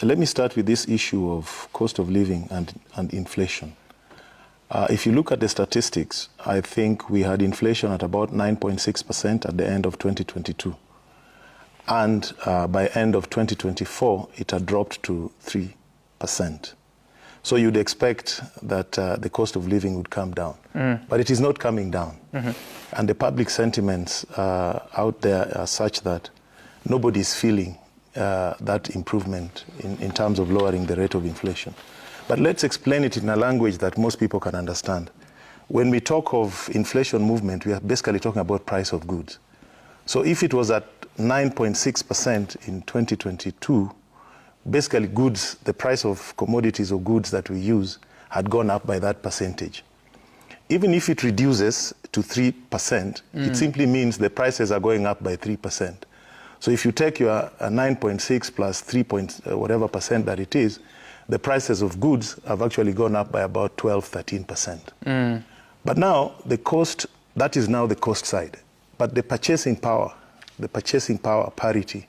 let me start with this issue of cost of living and inflation. If you look at the statistics, I think we had inflation at about 9.6% at the end of 2022. And by end of 2024, it had dropped to 3%. So you'd expect that the cost of living would come down. But it is not coming down. And the public sentiments out there are such that nobody is feeling that improvement in terms of lowering the rate of inflation. But let's explain it in a language that most people can understand. When we talk of inflation movement, we are basically talking about price of goods. So if it was at 9.6% in 2022, basically goods, the price of commodities or goods that we use had gone up by that percentage. Even if it reduces to 3%, it simply means the prices are going up by 3%. So if you take your 9.6 plus 3 whatever percent that it is, the prices of goods have actually gone up by about 12, 13%. But now the cost, that is now the cost side. But the purchasing power parity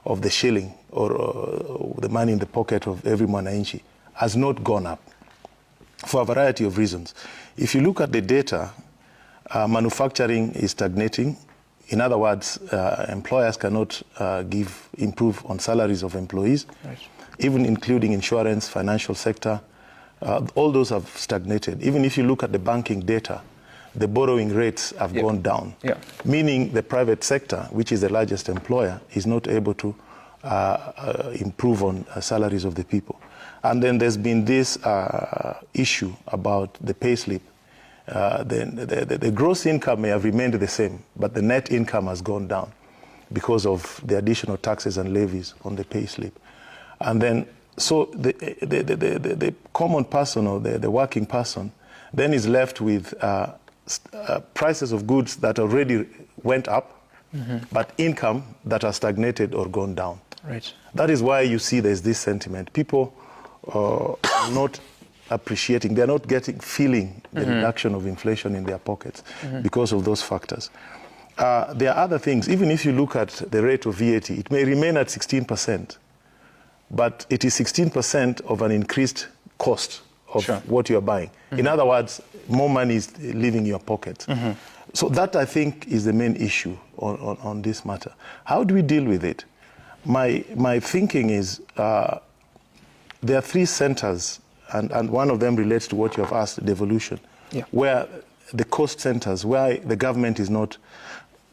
of the shilling or the money in the pocket of every mwananchi has not gone up for a variety of reasons. If you look at the data, manufacturing is stagnating. In other words, employers cannot improve on salaries of employees. Right. Even including insurance, financial sector, all those have stagnated. Even if you look at the banking data, the borrowing rates have gone down, meaning the private sector, which is the largest employer, is not able to improve on salaries of the people. And then there's been this issue about the pay slip. The gross income may have remained the same, but the net income has gone down because of the additional taxes and levies on the pay slip. And then, so the common person or the working person then is left with prices of goods that already went up, but income that has stagnated or gone down. Right. That is why you see there's this sentiment. People are not appreciating, they're not feeling the reduction of inflation in their pockets because of those factors. There are other things. Even if you look at the rate of VAT, it may remain at 16%. But it is 16% of an increased cost of what you're buying. In other words, more money is leaving your pocket. So that, I think, is the main issue on this matter. How do we deal with it? My thinking is there are three centers, and one of them relates to what you have asked, devolution, where the cost centers, where the government is not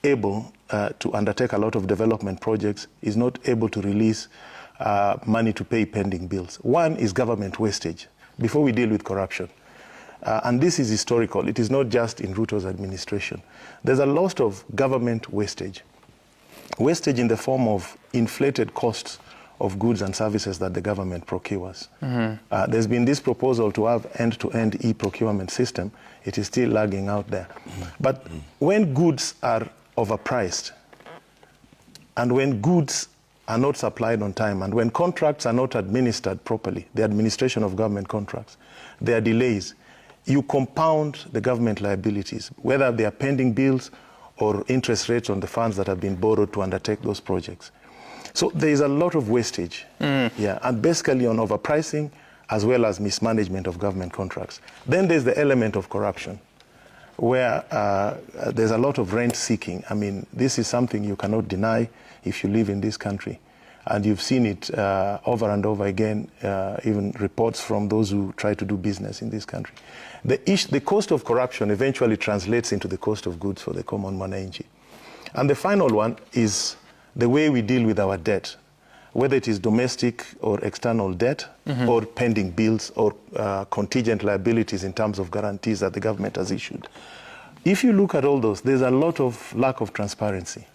able to undertake a lot of development projects, is not able to release money to pay pending bills. One is government wastage, before we deal with corruption. And this is historical. It is not just in Ruto's administration. There's a lot of government wastage. Wastage in the form of inflated costs of goods and services that the government procures. There's been this proposal to have end-to-end e-procurement system. It is still lagging out there. But when goods are overpriced, and when goods are not supplied on time, and when contracts are not administered properly, the administration of government contracts, there are delays, you compound the government liabilities, whether they are pending bills or interest rates on the funds that have been borrowed to undertake those projects. So there is a lot of wastage, and basically on overpricing as well as mismanagement of government contracts. Then there's the element of corruption, where there's a lot of rent seeking. I mean, this is something you cannot deny if you live in this country. And you've seen it over and over again, even reports from those who try to do business in this country. The cost of corruption eventually translates into the cost of goods for the common mwananchi. And the final one is the way we deal with our debt, whether it is domestic or external debt, or pending bills, or contingent liabilities in terms of guarantees that the government has issued. If you look at all those, there's a lot of lack of transparency.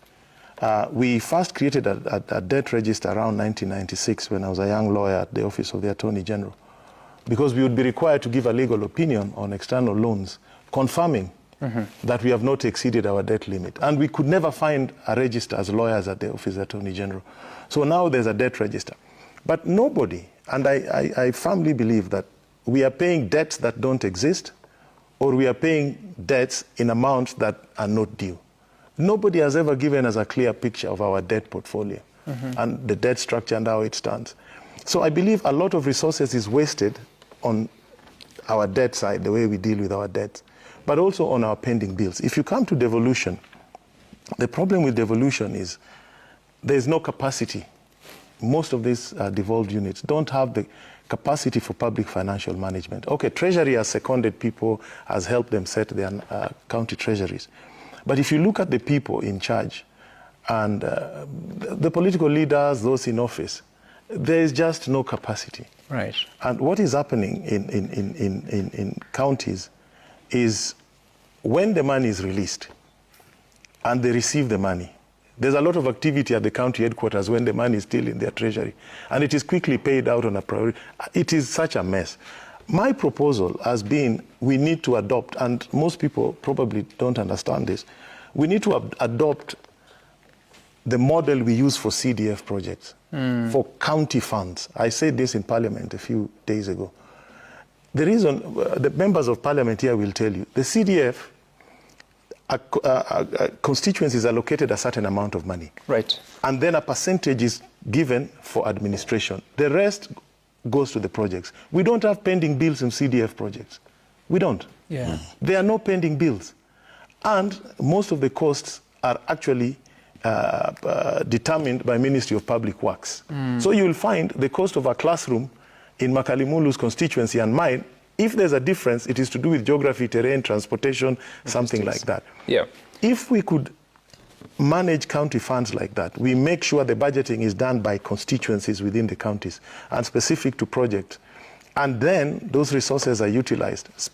We first created a debt register around 1996 when I was a young lawyer at the Office of the Attorney General, because we would be required to give a legal opinion on external loans, confirming that we have not exceeded our debt limit. And we could never find a register as lawyers at the Office of the Attorney General. So now there's a debt register. But nobody, and I firmly believe that we are paying debts that don't exist, or we are paying debts in amounts that are not due. Nobody has ever given us a clear picture of our debt portfolio and the debt structure and how it stands. So I believe a lot of resources is wasted on our debt side, the way we deal with our debt, but also on our pending bills. If you come to devolution, the problem with devolution is there's no capacity. Most of these devolved units don't have the capacity for public financial management. Okay, Treasury has seconded people, has helped them set their county treasuries. But if you look at the people in charge and the political leaders, those in office, there is just no capacity. Right. And what is happening in counties is when the money is released and they receive the money, there's a lot of activity at the county headquarters when the money is still in their treasury, and it is quickly paid out on a priority. It is such a mess. My proposal has been we need to adopt, and most people probably don't understand this, we need to adopt the model we use for CDF projects, for county funds. I said this in Parliament a few days ago. The reason, the members of Parliament here will tell you, the CDF, constituencies allocated a certain amount of money. Right. And then a percentage is given for administration. The rest goes to the projects. We don't have pending bills in CDF projects. We don't. Yeah. There are no pending bills. And most of the costs are actually determined by Ministry of Public Works. So you will find the cost of a classroom in Makalimulu's constituency and mine, if there's a difference, it is to do with geography, terrain, transportation, something like that. Yeah. If we could manage county funds like that, we make sure the budgeting is done by constituencies within the counties and specific to projects. And then those resources are utilized